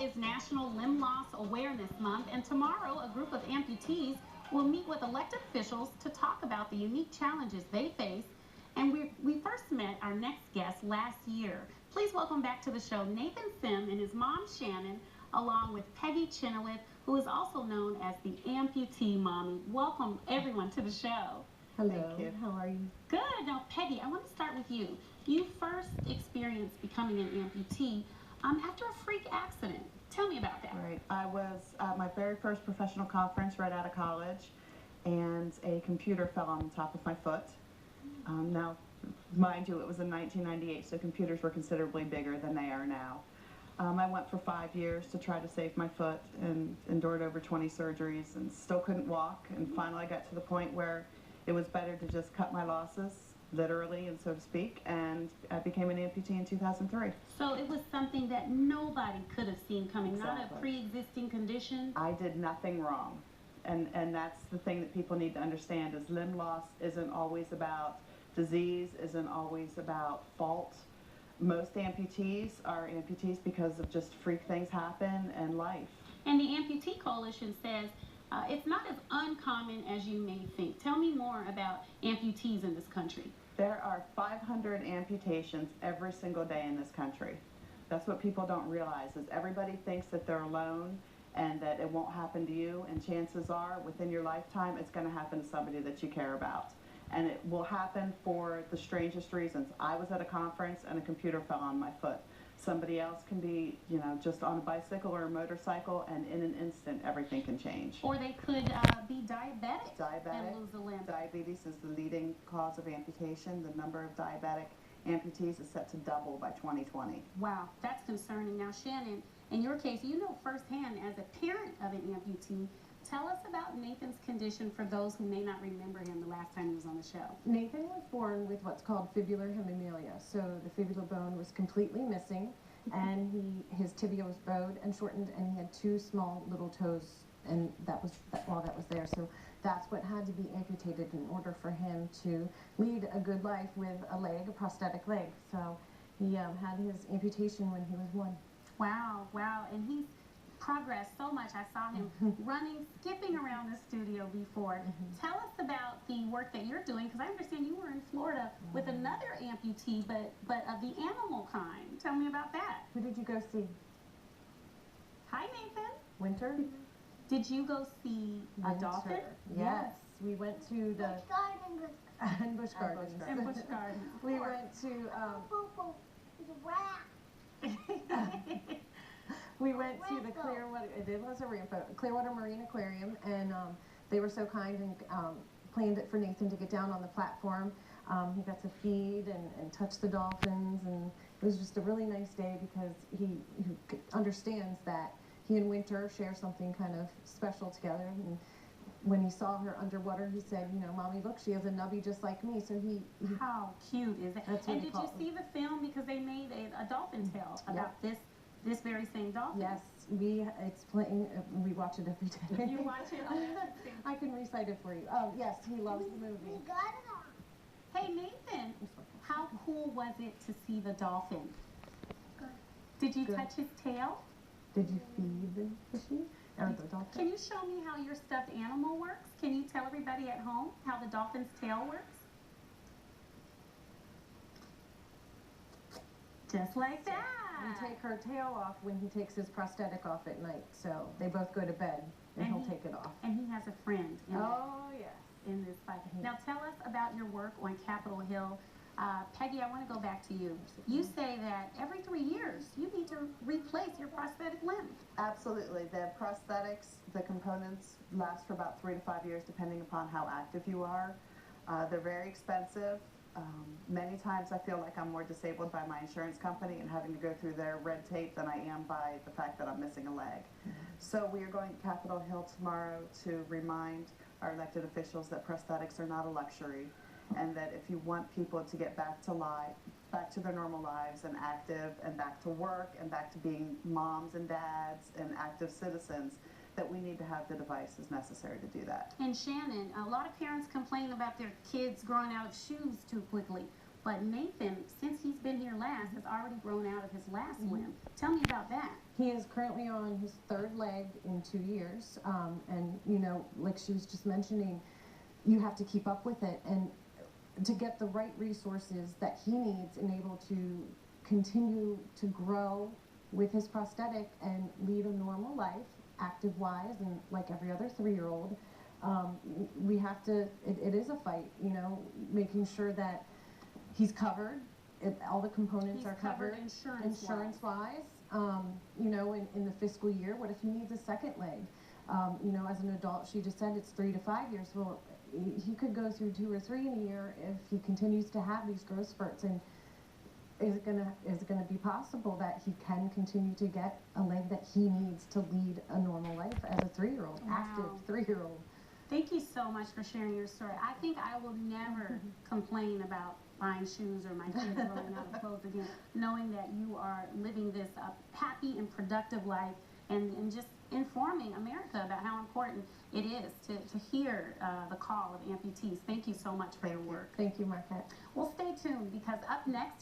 is National Limb Loss Awareness Month, and tomorrow a group of amputees will meet with elected officials to talk about the unique challenges they face. And we first met our next guest last year. Please welcome back to the show Nathan Sim and his mom Shannon, along with Peggy Chenoweth, who is also known as the Amputee Mommy. Welcome everyone to the show. Hello. Thank you. How are you? Good. Now, Peggy, I want to start with you. You first experienced becoming an amputee after a freak accident. Tell me about that. Right. I was at my very first professional conference right out of college, and a computer fell on the top of my foot. Now, mind you, it was in 1998, so computers were considerably bigger than they are now. I went for 5 years to try to save my foot and endured over 20 surgeries and still couldn't walk, and finally I got to the point where it was better to just cut my losses, literally and so to speak, and I became an amputee in 2003. So it was something that nobody could have seen coming, Exactly. Not a pre-existing condition? I did nothing wrong, and that's the thing that people need to understand is limb loss isn't always about disease, isn't always about fault. Most amputees are amputees because of just freak things happen in life. And the Amputee Coalition says it's not as uncommon as you may think. Tell me more about amputees in this country. There are 500 amputations every single day in this country. That's what people don't realize is everybody thinks that they're alone and that it won't happen to you, and chances are within your lifetime it's going to happen to somebody that you care about. And it will happen for the strangest reasons. I was at a conference and a computer fell on my foot. Somebody else can be, just on a bicycle or a motorcycle, and in an instant, everything can change. Or they could be diabetic and lose a limb. Diabetes is the leading cause of amputation. The number of diabetic amputees is set to double by 2020. Wow, that's concerning. Now, Shannon, in your case, you know firsthand as a parent of an amputee. Tell us about Nathan's condition for those who may not remember him the last time he was on the show. Nathan was born with what's called fibular hemimelia. So the fibular bone was completely missing, and his tibia was bowed and shortened, and he had 2 small little toes, and that was there. So that's what had to be amputated in order for him to lead a good life with a leg, a prosthetic leg. So he had his amputation when he was 1. Wow, wow, and he's progressed so much. I saw him running, skipping around the studio before. Tell us about the work that you're doing, because I understand you were in Florida with another amputee, but of the animal kind. Tell me about that. Who did you go see? Hi, Nathan. Winter? Did you go see a dolphin? Yes. We went to the... Busch Gardens. And Busch Gardens. We went to... We went to the Clearwater Marine Aquarium, and they were so kind and planned it for Nathan to get down on the platform. He got to feed and touch the dolphins, and it was just a really nice day because he understands that he and Winter share something kind of special together. And when he saw her underwater, he said, Mommy, look, she has a nubby just like me. So he How cute is that? That's what and he did you called see the film? Because they made a dolphin tale about this very same dolphin. Yes, it's playing. We watch it every day. You watch it? I can recite it for you. Oh, yes, he loves the movie. Hey, Nathan, how cool was it to see the dolphin? Good. Did you touch his tail? Did you feed the fishy? Or the dolphin? Can you show me how your stuffed animal works? Can you tell everybody at home how the dolphin's tail works? Just like that. We take her tail off when he takes his prosthetic off at night. So they both go to bed, and he'll take it off. And he has a friend yes. in this fight. Now tell us about your work on Capitol Hill. Peggy, I want to go back to you. You say that every 3 years you need to replace your prosthetic limb. Absolutely. The prosthetics, the components last for about 3 to 5 years depending upon how active you are. They're very expensive. Many times I feel like I'm more disabled by my insurance company and having to go through their red tape than I am by the fact that I'm missing a leg. So we are going to Capitol Hill tomorrow to remind our elected officials that prosthetics are not a luxury, and that if you want people to get back to their normal lives and active and back to work and back to being moms and dads and active citizens, that we need to have the devices necessary to do that. And Shannon, a lot of parents complain about their kids growing out of shoes too quickly. But Nathan, since he's been here last, has already grown out of his last limb. Tell me about that. He is currently on his third leg in 2 years, and you know, like she was just mentioning, you have to keep up with it and to get the right resources that he needs and able to continue to grow with his prosthetic and lead a normal life, active-wise, and like every other 3-year-old. We have to, it is a fight, you know, making sure that he's covered, all the components He's are covered covered insurance-wise. you know, in the fiscal year. What if he needs a second leg? You know, as an adult, she just said it's 3 to 5 years. Well, he could go through 2 or 3 in a year if he continues to have these growth spurts. And is it gonna be possible that he can continue to get a leg that he needs to lead a normal life as a 3-year-old, active Wow. 3-year-old? Thank you so much for sharing your story. I think I will never complain about buying shoes or my kids running out of clothes again, knowing that you are living this happy and productive life and just informing America about how important it is to hear the call of amputees. Thank you so much for your work. Thank you, Marquette. Well, stay tuned because up next